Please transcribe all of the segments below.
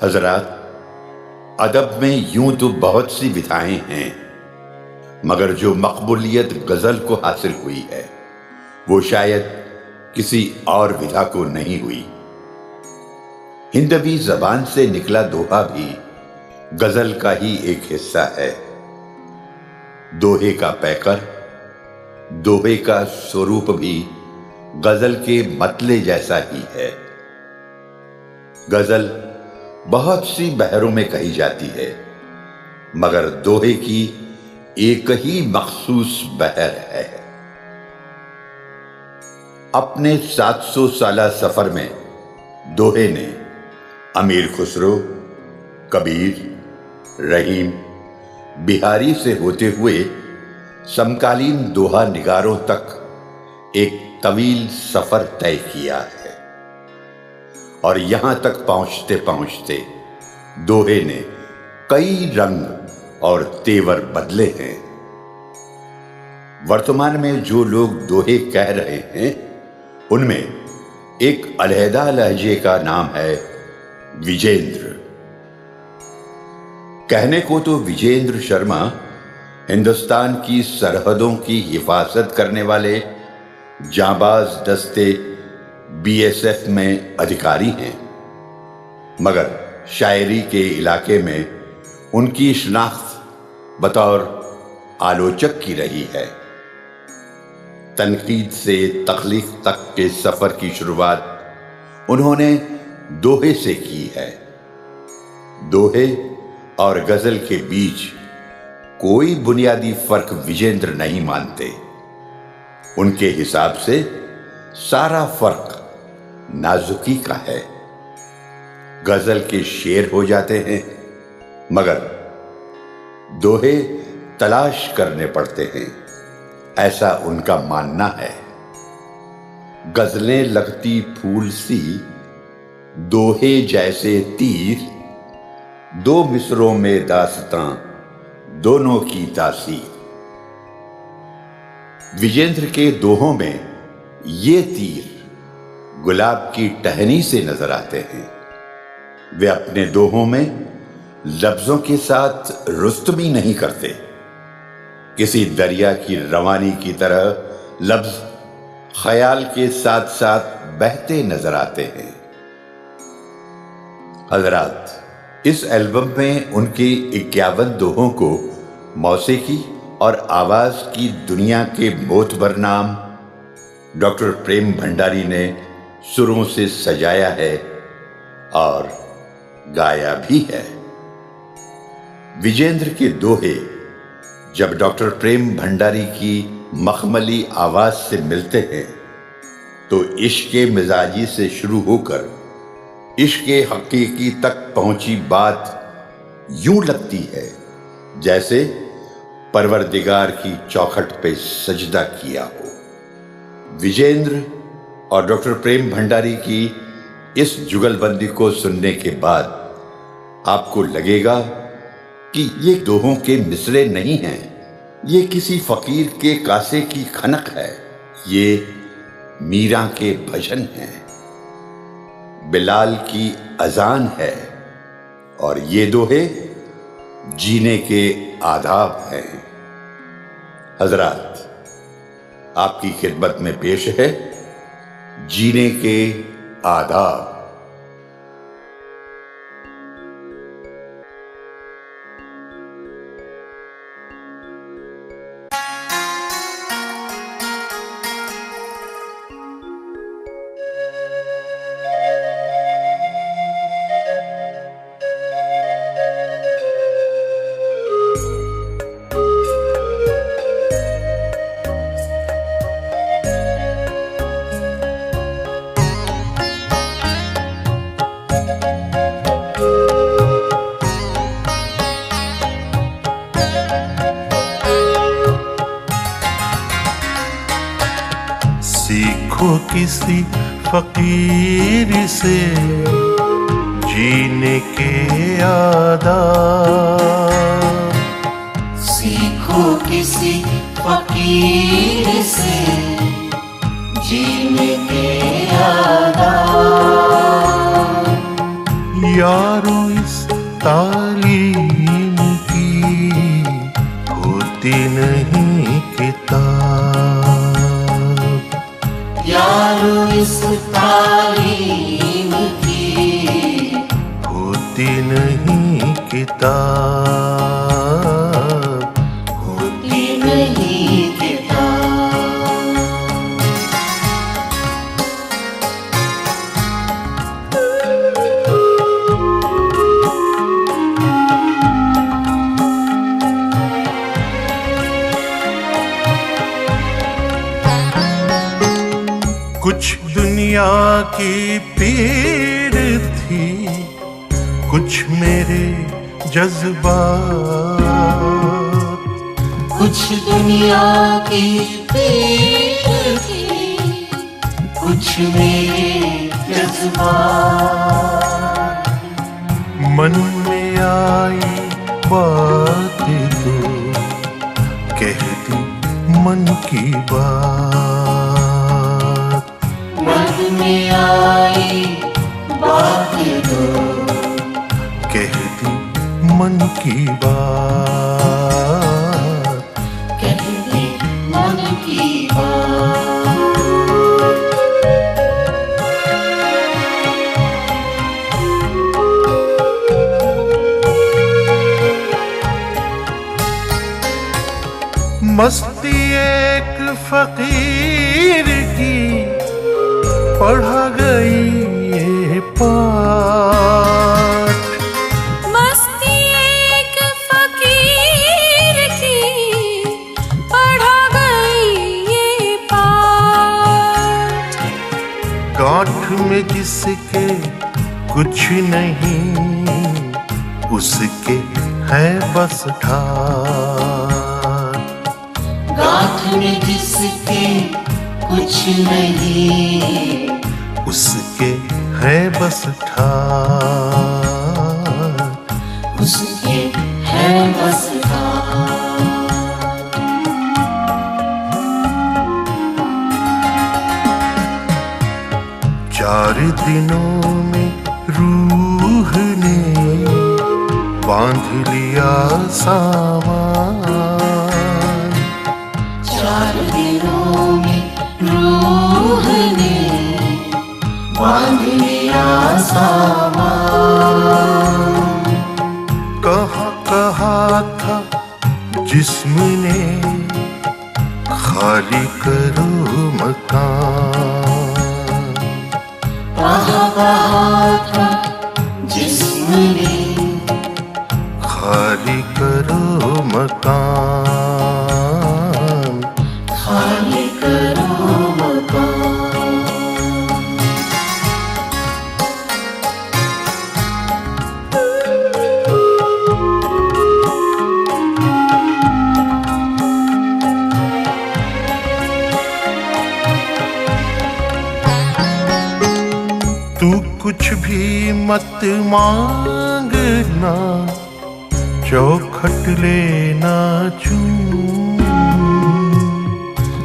हजरात, अदब में यूं तो बहुत सी विधाएं हैं, मगर जो मकबूलियत गजल को हासिल हुई है वो शायद किसी और विधा को नहीं हुई। हिंदवी जबान से निकला दोहा भी गजल का ही एक हिस्सा है। दोहे का पैकर, दोहे का स्वरूप भी गजल के मतले जैसा ही है। गजल बहुत सी बहरों में कही जाती है, मगर दोहे की एक ही मखसूस बहर है। अपने 700 साला सफर में दोहे ने अमीर खुसरो, कबीर, रहीम, बिहारी से होते हुए समकालीन दोहा निगारों तक एक तवील सफर तय किया है। और यहां तक पहुंचते पहुंचते दोहे ने कई रंग और तेवर बदले हैं। वर्तमान में जो लोग दोहे कह रहे हैं उनमें एक अलहदा लहजे का नाम है विजेंद्र। कहने को तो विजेंद्र शर्मा हिंदुस्तान की सरहदों की हिफाजत करने वाले जांबाज दस्ते बीएसएफ में अधिकारी हैं, मगर शायरी के इलाके में उनकी शनाख्त बतौर आलोचक की रही है। तनकीद से तख्लीक तक के सफर की शुरुआत उन्होंने दोहे से की है। दोहे और गजल के बीच कोई बुनियादी फर्क विजेंद्र नहीं मानते। उनके हिसाब से सारा फर्क नाजुकी का है। गजल के शेर हो जाते हैं, मगर दोहे तलाश करने पड़ते हैं, ऐसा उनका मानना है। गजलें लगती फूल सी, दोहे जैसे तीर, दो मिसरों में दास्तां दोनों की तासीर। विजेंद्र के दोहों में ये तीर गुलाब की टहनी से नजर आते हैं। वे अपने दोहों में लफ्जों के साथ रुस्तमी नहीं करते। किसी दरिया की रवानी की तरह लफ्ज ख्याल के साथ साथ बहते नजर आते हैं। हजरात, इस एल्बम में उनके 51 दोहों को मौसीकी और आवाज की दुनिया के मोतबर नाम डॉक्टर प्रेम भंडारी ने सुरों से सजाया है और गाया भी है। विजेंद्र के दोहे जब डॉक्टर प्रेम भंडारी की मखमली आवाज से मिलते हैं तो इश्क मिजाजी से शुरू होकर इश्क हकीकी तक पहुंची बात यूं लगती है जैसे परवरदिगार की चौखट पे सजदा किया हो। विजेंद्र और डॉक्टर प्रेम भंडारी की इस जुगलबंदी को सुनने के बाद आपको लगेगा कि ये दोहों के मिसरे नहीं हैं, ये किसी फकीर के कासे की खनक है, ये मीरा के भजन हैं, बिलाल की अजान है और ये दोहे जीने के आदाब हैं। हजरात, आपकी खिदमत में पेश है जीने के आदाब। सीखो किसी फकीर से जीने के आदाब, सीखो किसी फकीर से जीने के आदाब। यारो इस तालीम की होती नहीं किताब। यारो इस तालीम की होती नहीं किताब। होती नहीं किताब। कुछ दुनिया की पीर थी, कुछ मेरे जज्बात। कुछ दुनिया की पीर थी, कुछ मेरे जज्बात। मन में आई बात तो कह दी मन की बात। मन में आई बात तो कह दी मन की बात। कह दी मन की बात। मस्ती एक फकीर की पढ़ा गई ये पाठ। मस्ती एक फकीर की पढ़ा गई ये पाठ। गांठ में जिसके कुछ नहीं, उसके है बस ठाठ। गांठ में जिसके कुछ नहीं, उसके है बस ठाठ। उसके है बस ठाठ। 4 दिनों में रूह ने बांध लिया सामान। 4 दिनों में रूह ने बांध लिया सामान। कहाँ कहा था जिस्म ने खाली करो मकान। कहाँ कहा था जिस्म ने खाली करो मकान। खाली करो मकान। तू कुछ भी मत मांगना, चौखट लेना चूम।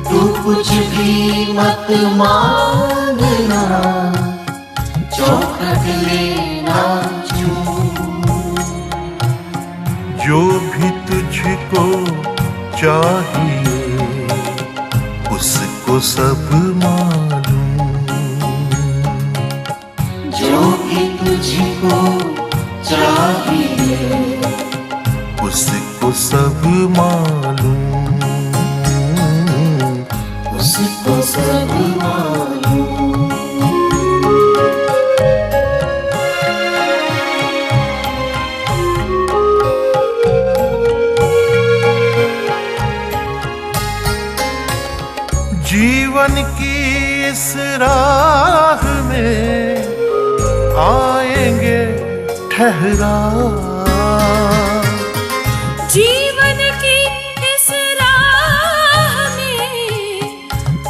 तू कुछ भी मत मांगना, चौखट लेना चूम। जो भी तुझको चाहिए उसको सब मालूम। जो भी तुझको चाहिए उसको सब मालूम। उसको सब मालूम। जीवन की इस राह में आएंगे ठहराव। जीवन की इस राह में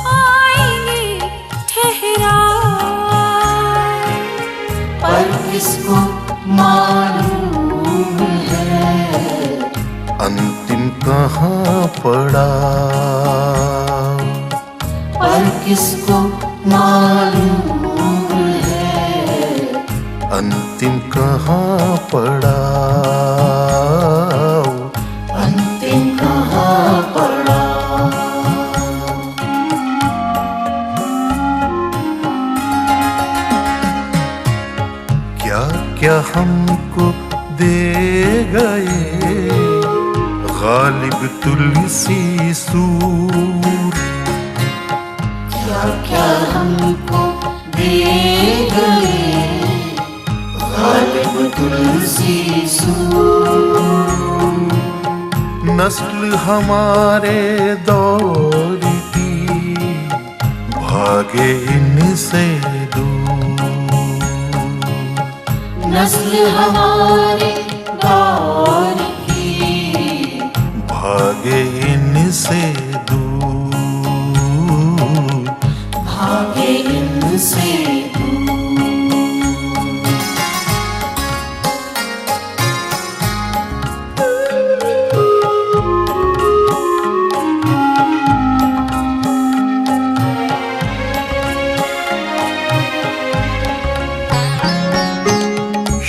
आएंगे ठहराव। पर किसको मालूम है अंतिम कहाँ पड़ा। पर किसको मालूम है अंतिम कहाँ पड़ा, अंतिम कहाँ पड़ा। क्या क्या हमको दे गए गालिब तुलसी सूर, क्या क्या हमको दे गए गालिब तुलसी सूर। नस्ल हमारे दौर की भागे इनसे दूर, नस्ल हमारे दौर की भागे इनसे दूर, भागे इनसे दूर।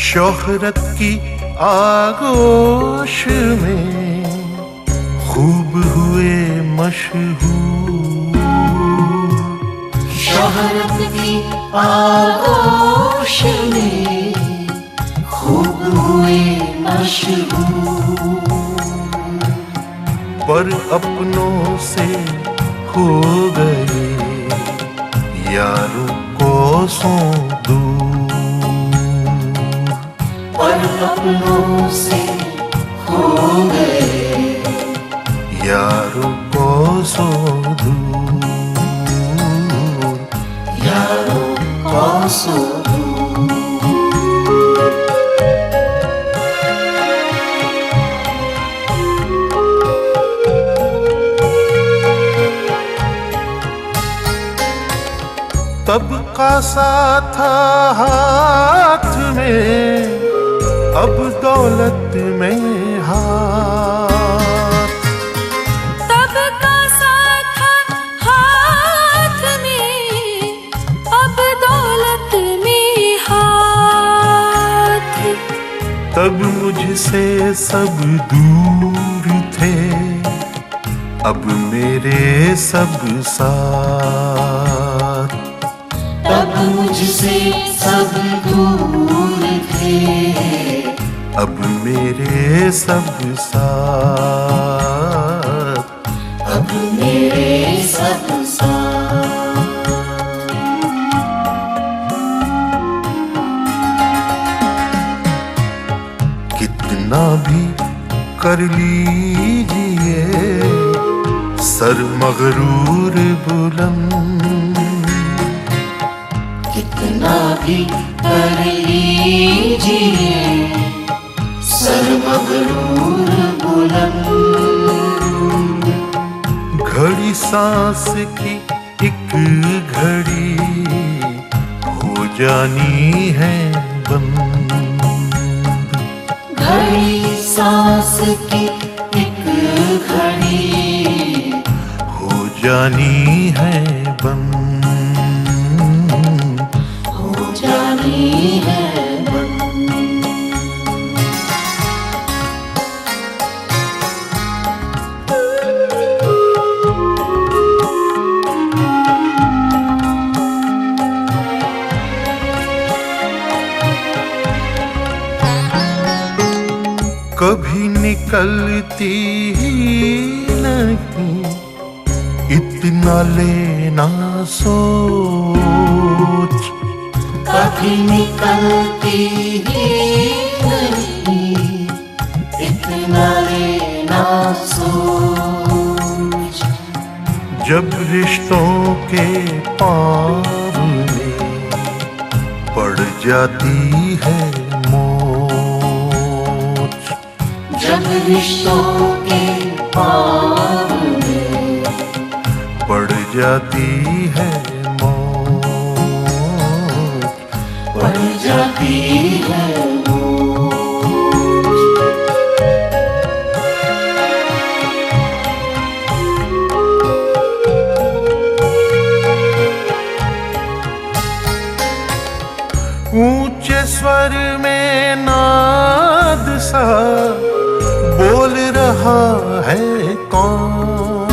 शोहरत की आगोश में खूब हुए मशहूर, शोहरत की आगोश में खूब हुए मशहूर। पर अपनों से हो गए यारों को सौ दूर, पर अपनों से हो गए यारों को सौ दूर, यारों को सो दूर। तब का सा था हाथ में अब दौलत में हाथ, तब का साथ हाथ में अब दौलत में हाथ। तब मुझसे सब दूर थे अब मेरे सब साथ, तब मुझसे सब दूर थे अब मेरे सब साथ, अब मेरे सब साथ। कितना भी कर लीजिए सर मगरूर बुलंद, कितना भी कर लीजिए सर मगरूर बुलंद। घड़ी सांस की एक घड़ी हो जानी है बंद, घड़ी सांस की एक घड़ी हो जानी है बंद, हो जानी है बंद। कभी निकलती ही नहीं इतना लेना सोच, कभी निकलती ही नहीं इतना लेना सोच। जब रिश्तों के पाँव में पड़ जाती है मोच, जब रिश्तों के पाँव में पड़ जाती है मोच, पड़ जाती है मोच। ऊंचे स्वर में नाद सा बोल रहा है कौन?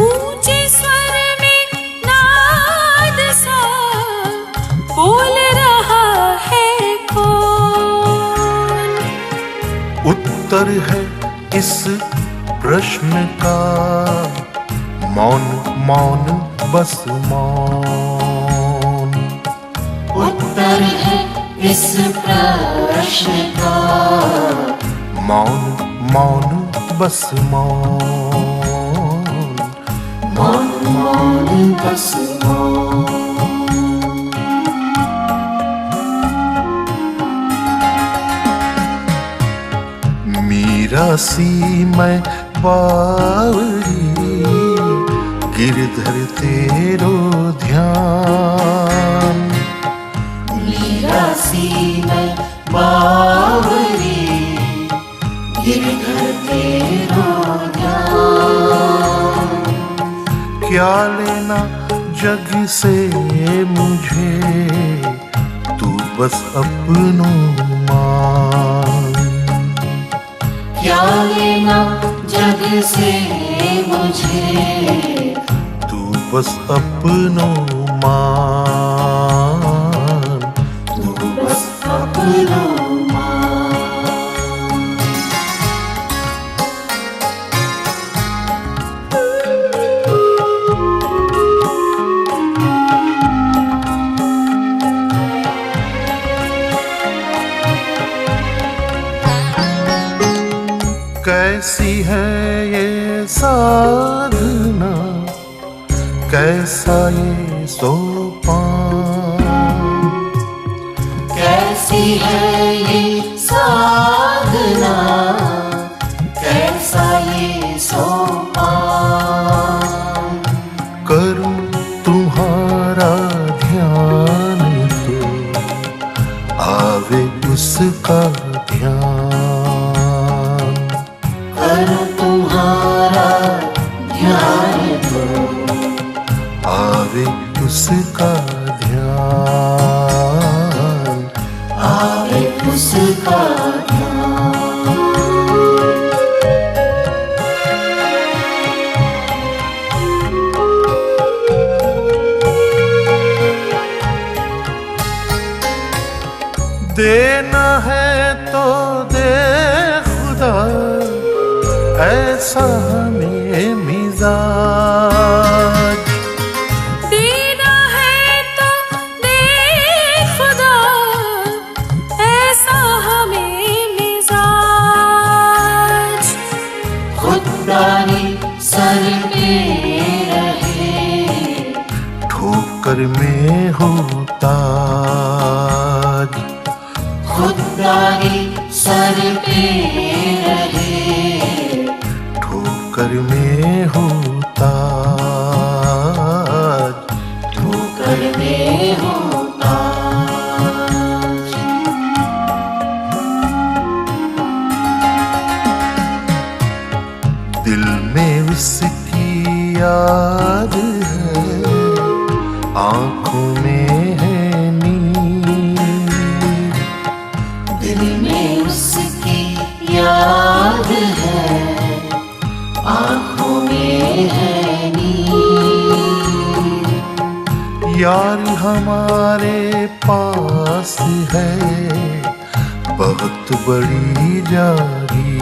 ऊंचे स्वर में नाद सा बोल रहा है कौन? उत्तर है इस प्रश्न का मौन मौन बस मौन। उत्तर है इस प्रश्न का मौन मौन बस मौन। मौन मौन बस मौन। मीरा सी मैं बावरी गिरधर तेरो ध्यान। मीरा सी मैं बावरी गिरधर तेरो ध्यान। क्या लेना जग से मुझे तू बस अपनों मान। क्या लेना जग से मुझे तू बस अपनों मान। तू बस अपनों मान। कैसी है ये साधना कैसा ये सोपान। कैसी है ये साधना कैसा ये सोपान। करूं तुम्हारा ध्यान तो आवे उसका ध्यान। करूं तुम्हारा ध्यान तो आवे उसका ध्यान। आवे उसका ध्यान। देना है तो दे खुदा ऐसा हमें मिजाज। देना है तो दे खुदा ऐसा हमें मिजाज। खुदानी सर पे रहे ठोकर में हो ताज। खुदानी सर पे रहे ठोकर में हो ताज। ठोकर में होता। दिल में उसकी याद है आंखों में है नींद। दिल में उसकी याद है आँखों में है नींद। यार हमारे पास है बहुत बड़ी जागी।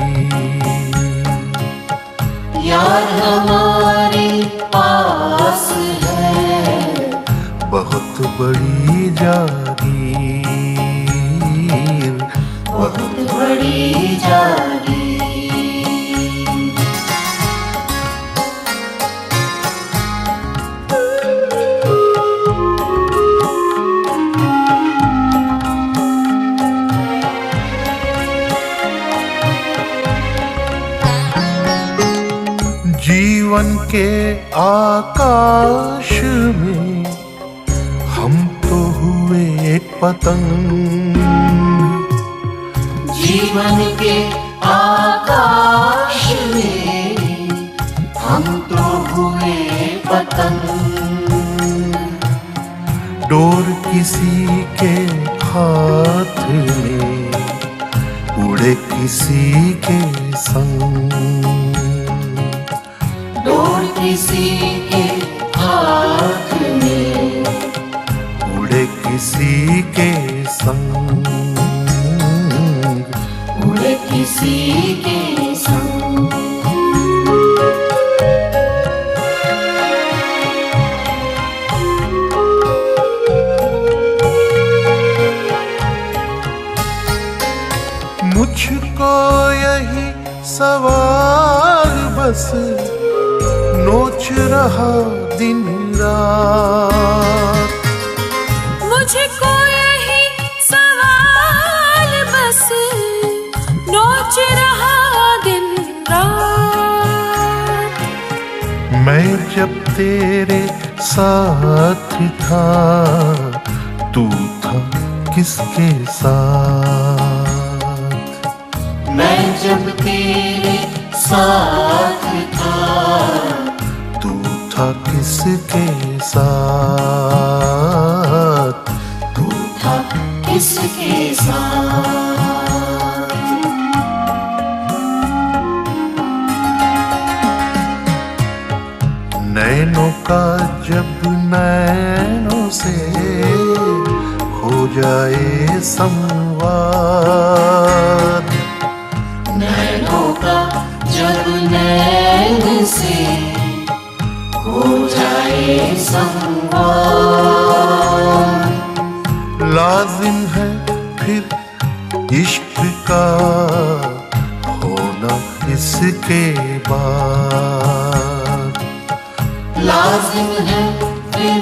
यार हमारे पास है बहुत बड़ी जागीर। बहुत बड़ी जागी। जीवन के आकाश में हम तो हुए एक पतंग। जीवन के आकाश में हम तो हुए पतंग। डोर किसी के हाथ में, उड़े किसी के संग। डोर किसी के हाथ में, उड़े किसी के संग, उड़े किसी के संग। मुझको यही सवाल बस नोच रहा दिन रात। मुझको यही सवाल बस नोच रहा दिन रात। मैं जब तेरे साथ था, तू था किसके साथ? मैं जब तेरे साथ था, तू था किसके साथ? तू था किसके साथ? नैनों का जब नैनों से हो जाए संवाद, नैनों का जब नैन से हो जाए संवाद, लाजिम है फिर इश्क का होना इसके बाद। लाजिम है फिर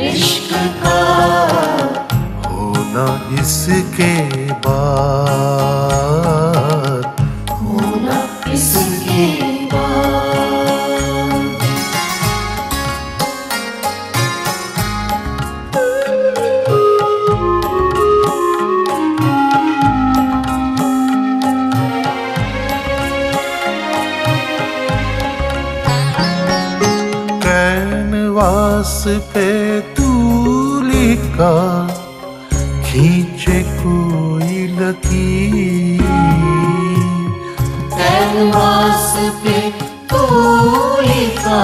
इश्क का होना इसके बाद। होना इसके बाद। कैनवास पे तूली का खींचे कोई लकीर, कैनवास पे कोई का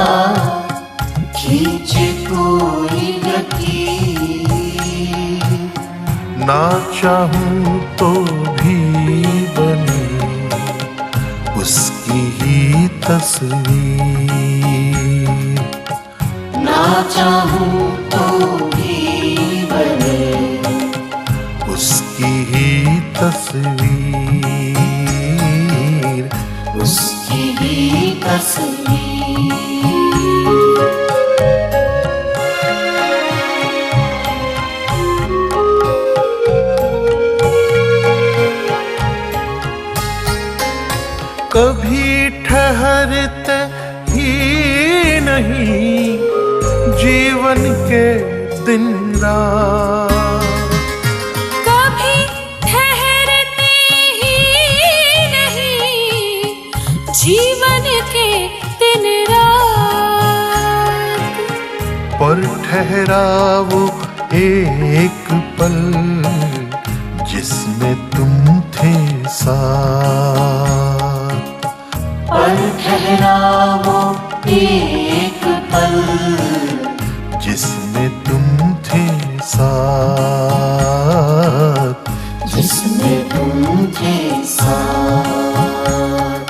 खींचे कोई लकीर। ना चाहूं तो भी बने उसकी ही तस्वीर। ना चाहूं तो भी बने उसकी ही तस्वीर। उसकी ही तस्वीर। कभी ठहरते ही नहीं जीवन के दिन रात। कभी ठहरते ही नहीं जीवन के दिन रात। पर ठहरा वो एक पल जिसमें तुम थे साथ। पर ठहरा वो एक पल जिसमें तुम थे साथ। जिसमें तुम थे साथ।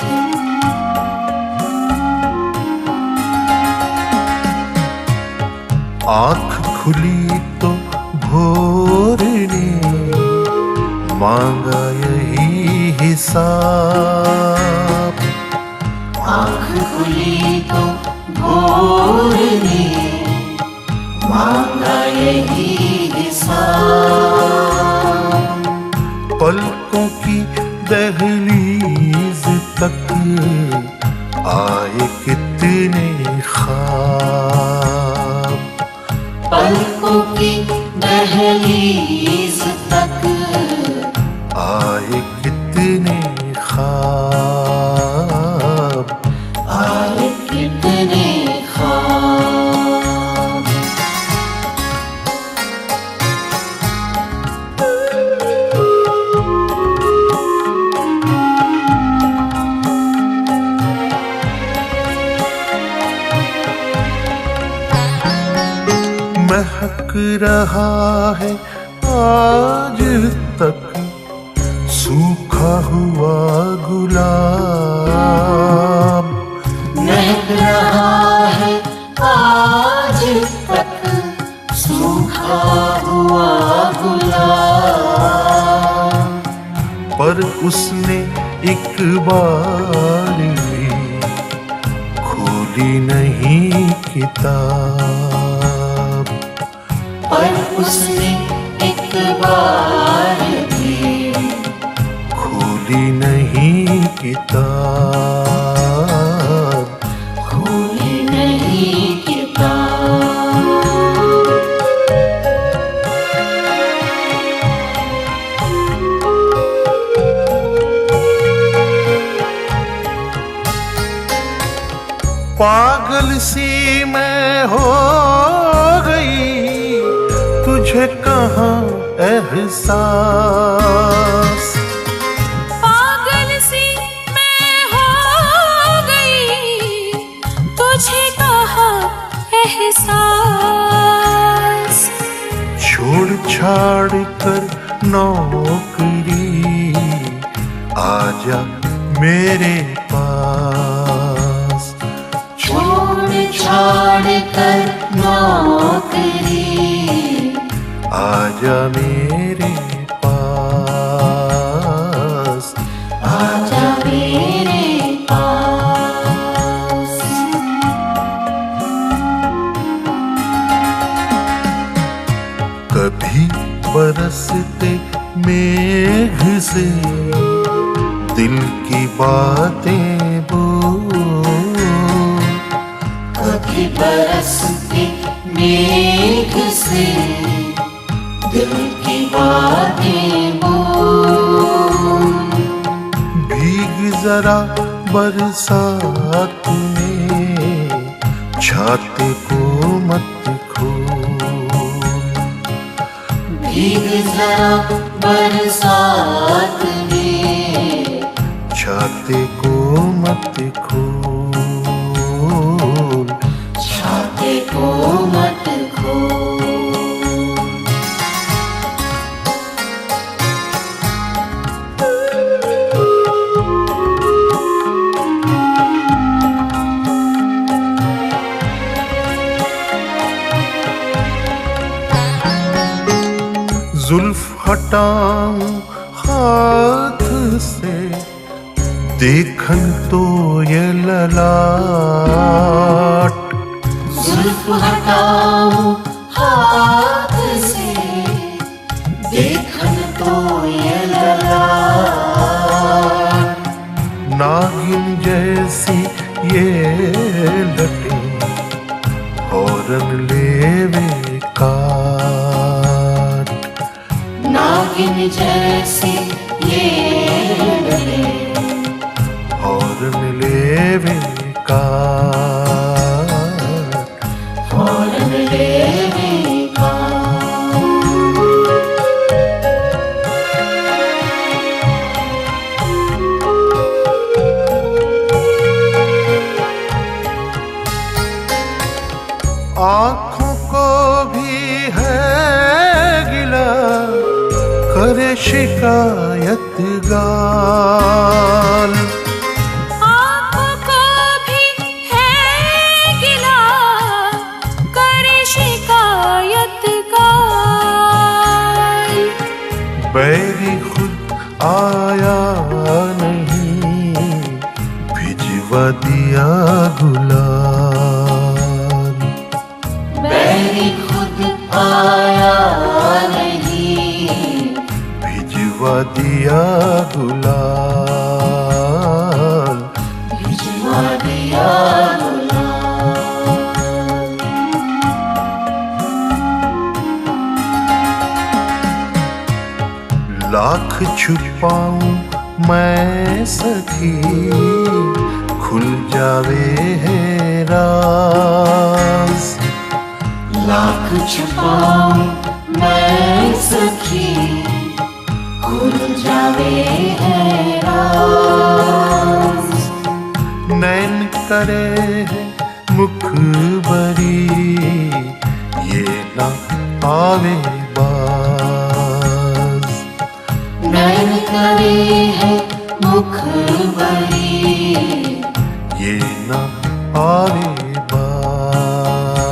आँख खुली तो भोर ने मांगा यही हिसाब। आँख खुली तो भोर ने मांगा यही हिसाब। पलकों की दहलीज तक आए कितने ख्वाब। पलकों की दहलीज तक आए कितने ख्वाब। आए कितने ख्वाब। महक रहा है आज तक सूखा हुआ गुलाब। महक रहा है आज तक सूखा हुआ गुलाब। पर उसने एक बार भी खोली नहीं किताब। पर उसने एक बार भी खोली नहीं किताब। खोली नहीं किताब। पागल सी मैं हो गई तुझे कहाँ एहसास। पागल सी मैं हो गई तुझे कहाँ एहसास। छोड़ छाड़ कर नौकरी आजा मेरे पास। छोड़ छाड़ कर नौकरी आजा मेरे पास। आजा मेरे पास। कभी बरसते मेघ से दिल की बातें बोल। कभी बरसते मेघ से दिल की बातें बोल। भीग जरा बरसात में छाते को मत खोल। भीग जरा बरसात में छाते को मत खोल। छाते को मत खोल। जुल्फ हटाऊं हाथ से देखन तो ये ललाट। जुल्फ हटाऊं हाथ से देखन तो ये ललाट। नागिन जैसी ये लटे हौरन लेवे काट। नागिन जैसी ये लटे हौरन लेवे काट। हौरन लेवे काट। आँखों को भी है गिला करे शिकायत गाल। आँखों को भी है गिला करे शिकायत गाल। बैरी खुद आया नहीं भिजवा दिया गुलाल। बैरी खुद आया नहीं भिजवा दिया गुलाल। भिजवा दिया गुलाल। लाख छुपाऊं मैं सखी खुल जावे है राज। लाख छुपाऊं मैं सखी खुल जावे है राज। नैन करे है मुखबरी ये ना आवे बाज। नैन करे है मुखबरी, ये न आवे बाज।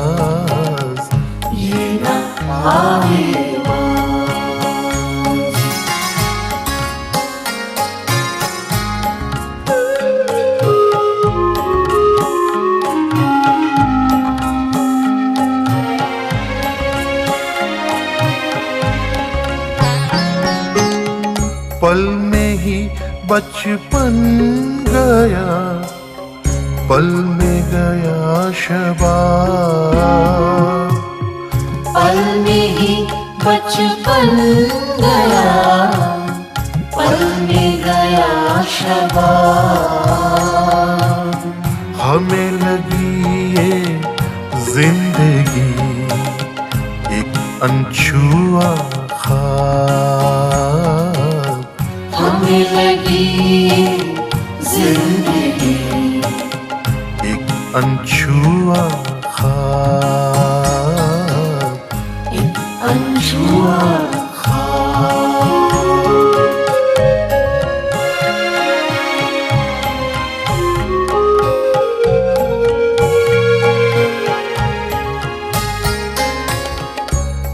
ये न आवे बाज। पल में ही बचपन गया, पल में गया शबाब। पल में ही बचपन गया, पल में गया शबाब। हमें लगी ये जिंदगी एक अनछुआ ख्वाब। हमें लगी जिंदगी एक अनछुआ ख्वाब। एक अनछुआ ख्वाब।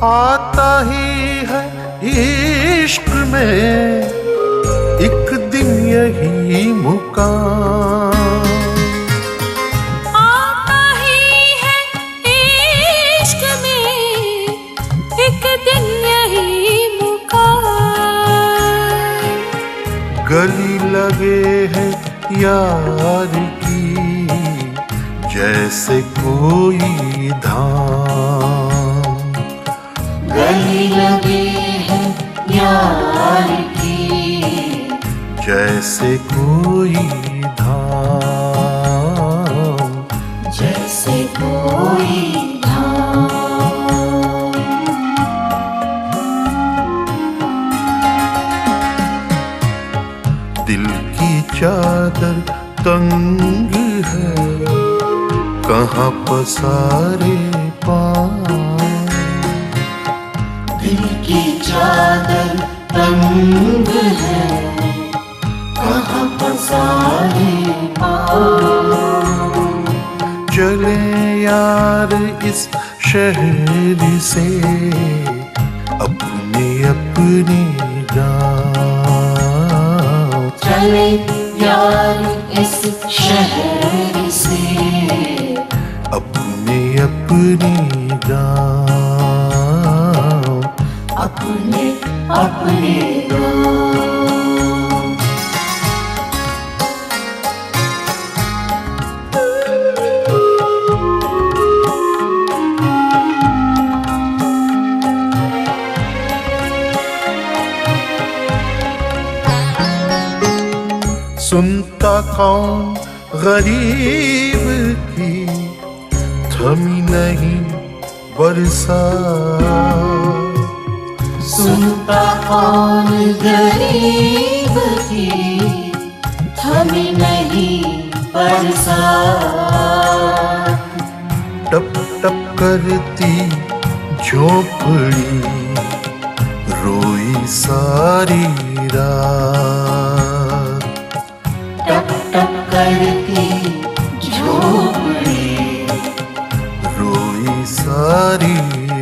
आता ही है इश्क में एक दिन यही मुकाम। आता ही है इश्क में एक दिन यही मुकाम। गली लगे है यार की जैसे कोई धाम। गली लगे है यार की जैसे कोई धाम। जैसे कोई धाम। दिल की चादर तंग है, कहाँ पसारे पाँव। दिल की चादर तंग है, कहाँ पसारे पाँव। चले यार इस शहर से अपने अपने गाँव। चले यार इस शहर से अपने अपने गाँव। अपने अपने गाँव। सुनता कौन गरीब की थमी नहीं बरसात। सुनता कौन गरीब की थमी नहीं बरसात। टप टप करती झोपड़ी रोई सारी रात। टप टप करती झोपड़ी रोई सारी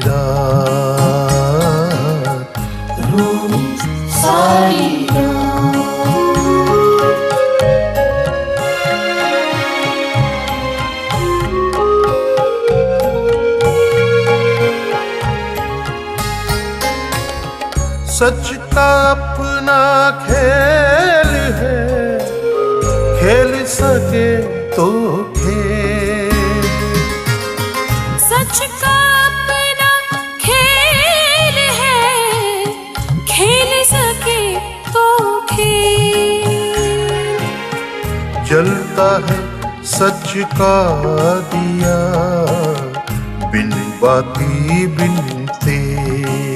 रात। रोई सारी रात। सच का अपना खेल है, खेल सके तो खेल। सच का अपना खेल है, खेल सके तो खेल। जलता है सच का दिया बिन बाती बिन तेल।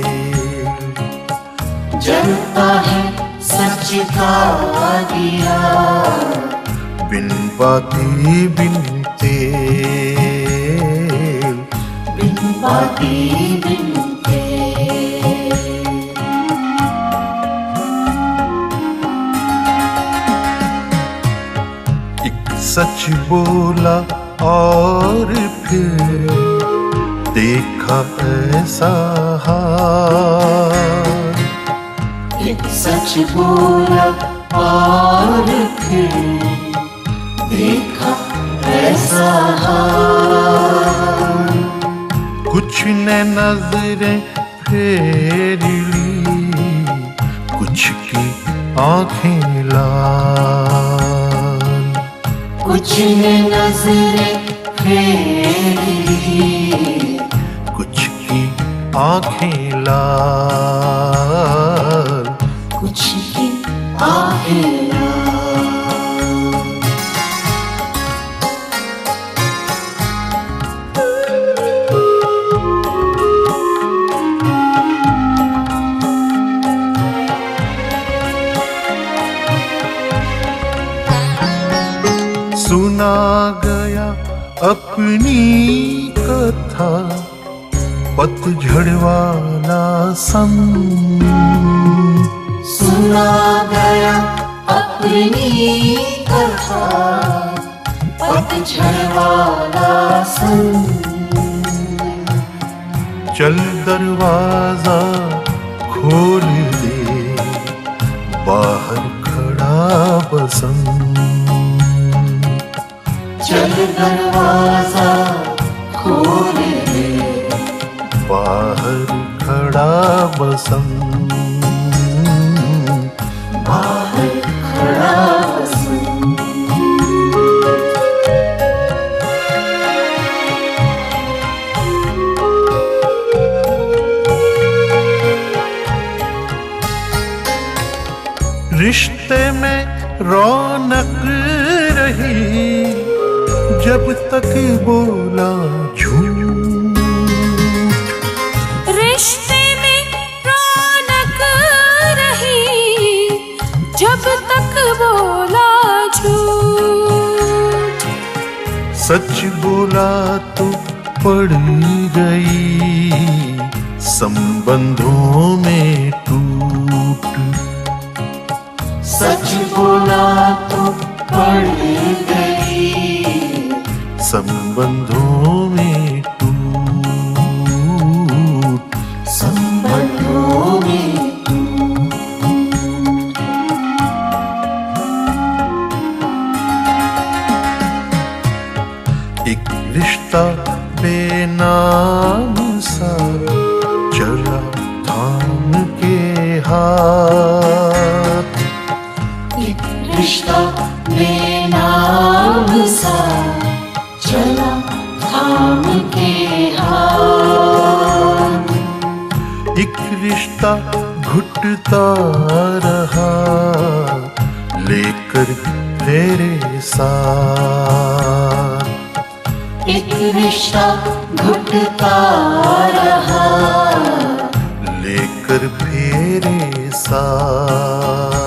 जलता है सच का दिया बिन बाती बिन तेल। बिन बाती बिन तेल। सच बोला और फिर देखा ऐसा हाल। एक सच बोला और फिर देखा ऐसा हाल। कुछ ने नजरें फेर ली, कुछ की आंखें लाल। कुछ ने नजरें फेर ली, कुछ की आंखें लाल। कुछ की आंखें लाल। सुना गया अपनी कथा, पतझड़ वाला संग। सुना गया अपनी कथा, पतझड़ वाला संग। चल दरवाजा खोल दे, बाहर खड़ा बसंत। चल दरवाजा खोल दे, बाहर खड़ा बसंत। बाहर खड़ा बसंत। रिश्ते में रौनक रही जब तक बोला झूठ। रिश्ते में रौनक रही जब तक बोला झूठ। सच बोला तो पड़ गई संबंधों में टूट। सच बोला तो पड़ गई संबंधों में टूट। संबंधों में टूट। एक रिश्ता बेनाम सा चला थाम के हाथ। एक रिश्ता बेनाम सा चला थाम के हाथ। एक रिश्ता घुटता रहा लेकर फेरे साथ। एक रिश्ता घुटता रहा लेकर फेरे साथ।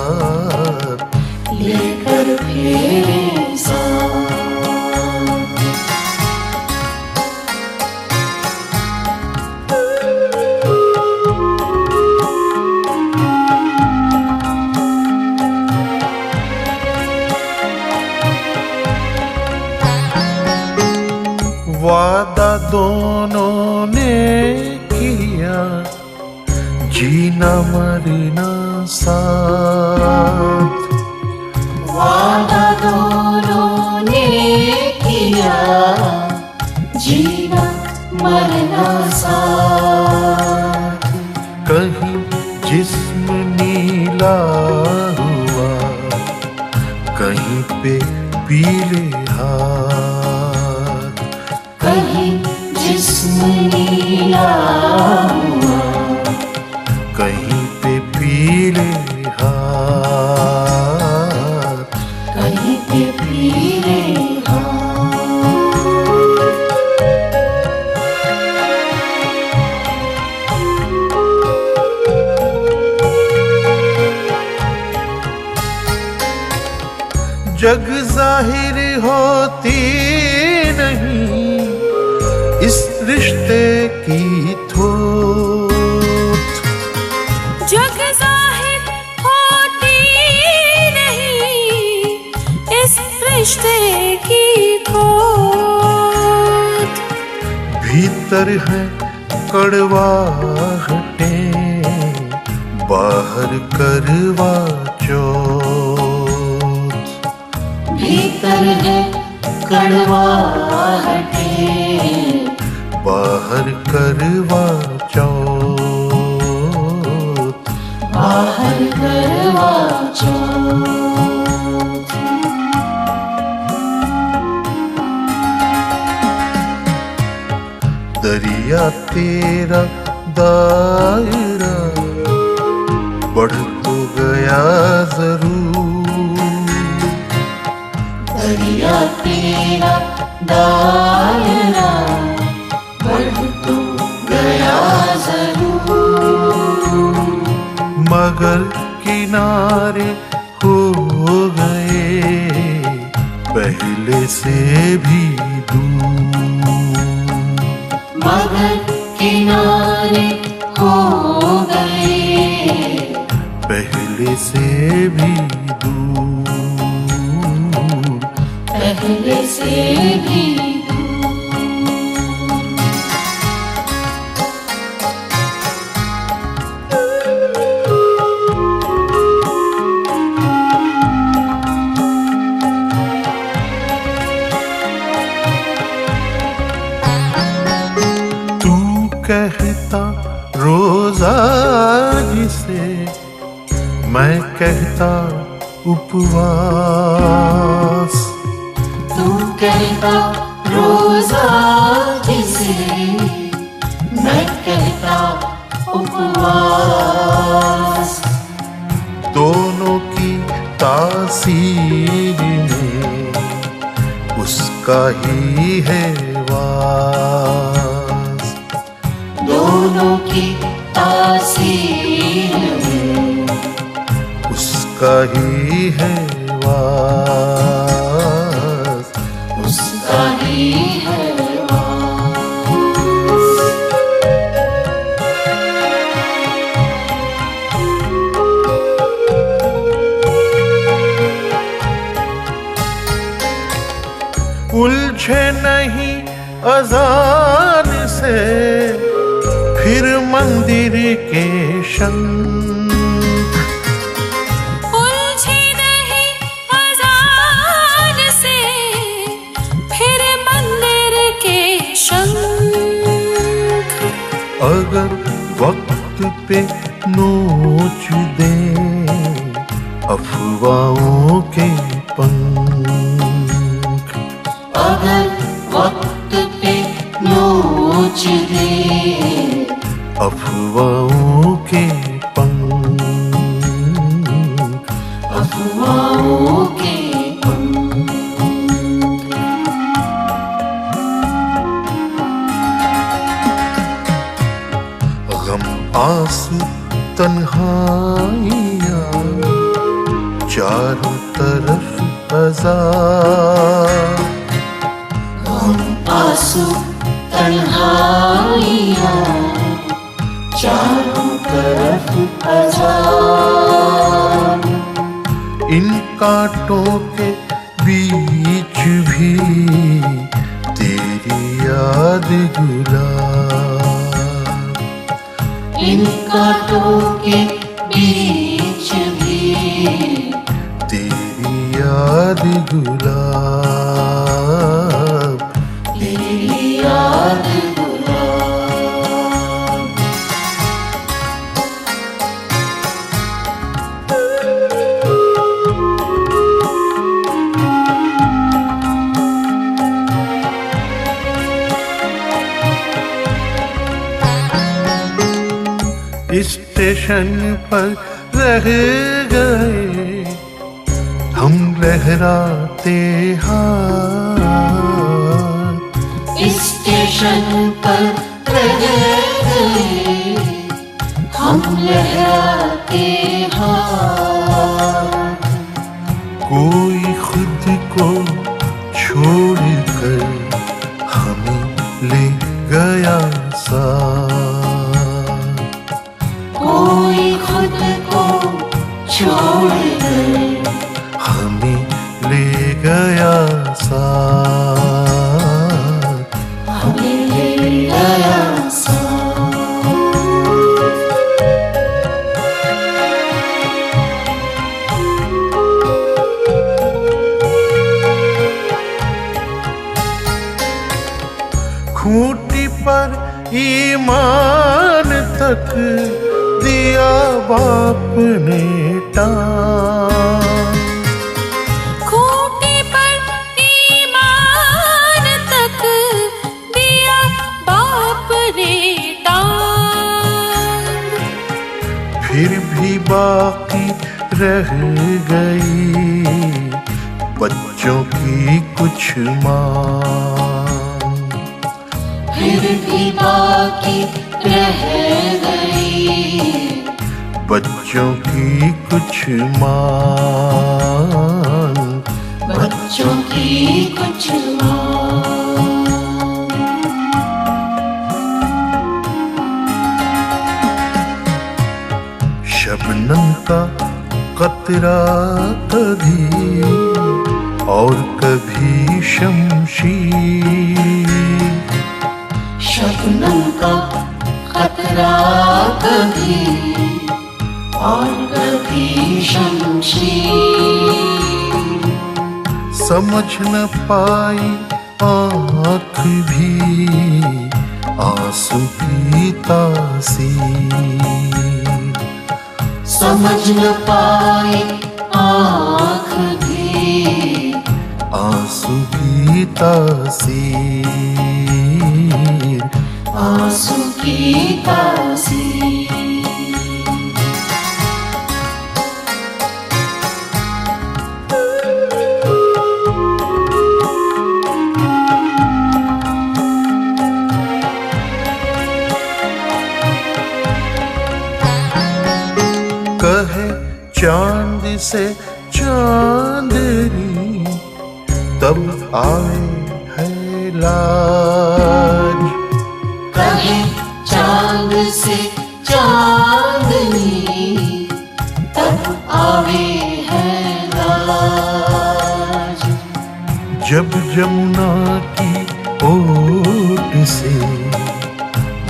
लेकर फेरे साथ। वादा दोनों ने किया जीना मरना साथ। वादा दोनों ने किया जीना मरना साथ। कहीं जिस्म नीला हुआ, कहीं पे पीले हाथ। कहीं जिस्म नीला हुआ, कहीं पे पीले हाथ। कहीं पे पीले हाथ। जग जाहिर होती नहीं इस रिश्ते की थोथ। जग जाहिर होती नहीं इस रिश्ते भीतर है कड़वाहटें, बाहर करवा चौथ। भीतर है कड़वाहटें, बाहर करवा चौथ। बाहर करवा चौथ। दरिया तेरा दायरा बढ़ तो गया जरूर। दरिया तेरा दायरा बढ़ तो गया जरूर, मगर किनारे हो गए पहले से भी दूर। मगर किनारे हो गए पहले से भी दूर। पहले से भी कहता रोजा जिसे, मैं कहता उपवास। तू कहता रोजा जिसे, मैं कहता उपवास। दोनों की तासीर में उसका ही है वास। दोनों की तासीर में उसका ही है वास। उसका ही है वास। उलझे नहीं अजान से फिर मंदिर के शंख। उलझे नहीं अज़ान से फिर मंदिर के शंख। अगर वक्त पे नोच दे अफवाहों के पंख। अगर वक्त पे नोच दे अफवाहों के पंख। अफवाहों के गम आंसू तन्हाइयाँ चारों तरफ अज़ाब। आंसू तन्हाइयाँ चारों तरफ अज़ाब। इन कांटों के बीच भी तेरी याद गुलाब। इन कांटों के बीच भी तेरी याद गुलाब। तेरी याद गुलाब। स्टेशन पर रह गए हम लहराते हाथ। स्टेशन पर रह गए हम लहराते हाथ। कोई खुद को छोड़कर हमें ले गया साथ। कोई खुद को छोड़कर हमें ले गया साथ। हमें ले गया तक दिया बाप ने टांग। खूंटी पर ईमान तक दिया बाप ने टांग। फिर भी बाकी रह गई बच्चों की कुछ मांग। फिर भी बाकी रह गई बच्चों की कुछ मांग। बच्चों की कुछ मांग। शबनम का कतरा कभी और कभी शमशीर। शबनम का खतरा कभी और कभी शमशीर। समझ न पाई आँख भी आंसू की तासीर। समझ न पाए आँख भी आंसू की तासीर। आंसू की तासीर। कहे चांद से चांदनी तब आए है लाज। कहे चांद से चांदनी तब आवे है लाज। जब जमुना की ओट से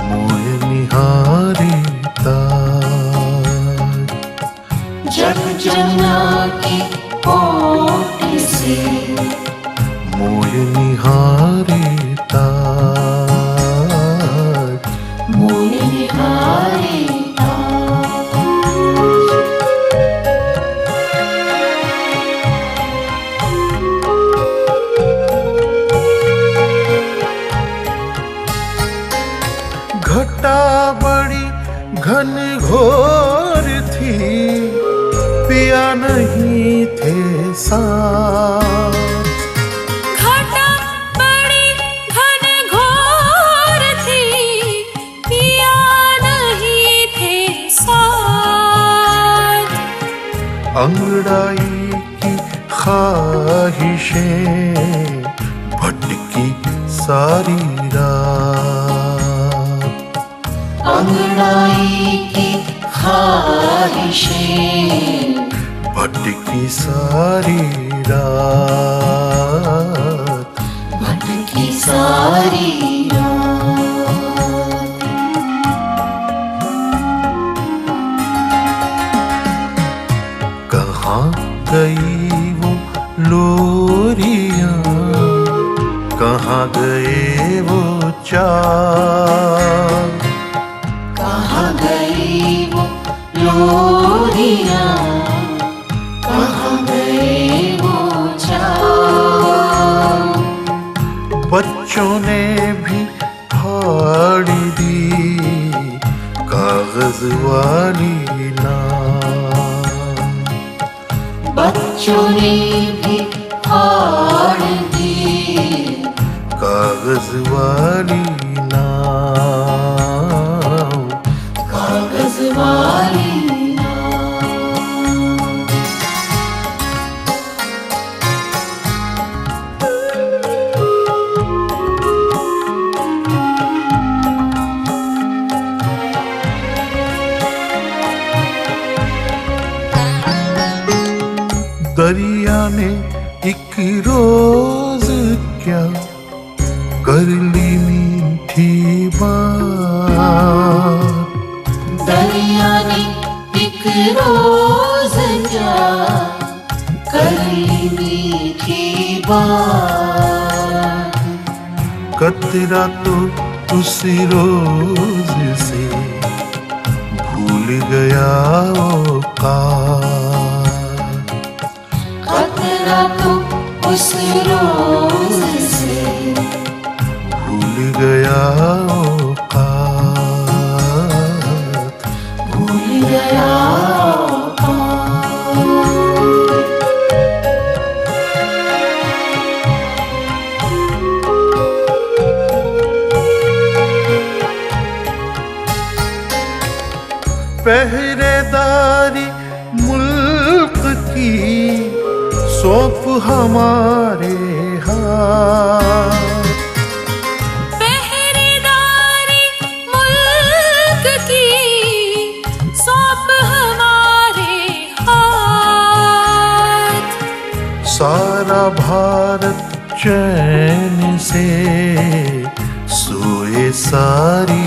मोह निहारे ताज। जब जमुना की ओट से मोह निहारे ताज। मोह निहारे ताज। घटा बड़ी घन घोर थी पिया नहीं थे साथ। घटा बड़ी घन घोर थी पिया नहीं थे साथ। अंगड़ाई की ख्वाहिशें भटकी सारी रात। अंगड़ाई की ख्वाहिशें भटकी सारी रात। भटकी सारी रात। कहाँ गई वो लोरियां, कहाँ गए वो चाँद। कहाँ गई वो लोरियां, कहाँ गए वो चाँद। बच्चों ने भी फाड़ दी कागज वाली नाम। बच्चों ने भी फाड़ दी कागज वाली नाम। कागज वाली दरिया ने एक रोज क्या कर ली मीठी बात। दरिया ने एक रोज क्या कर ली मीठी बात। कतरा तो उस रोज से औकात। खतरा तो उस रोज से भूल गया औकात। भूल गया पहरेदारी मुल्क की सौंप हमारे हाथ। पहरेदारी मुल्क की सौंप हमारे हाथ। सारा भारत चैन से सोए सारी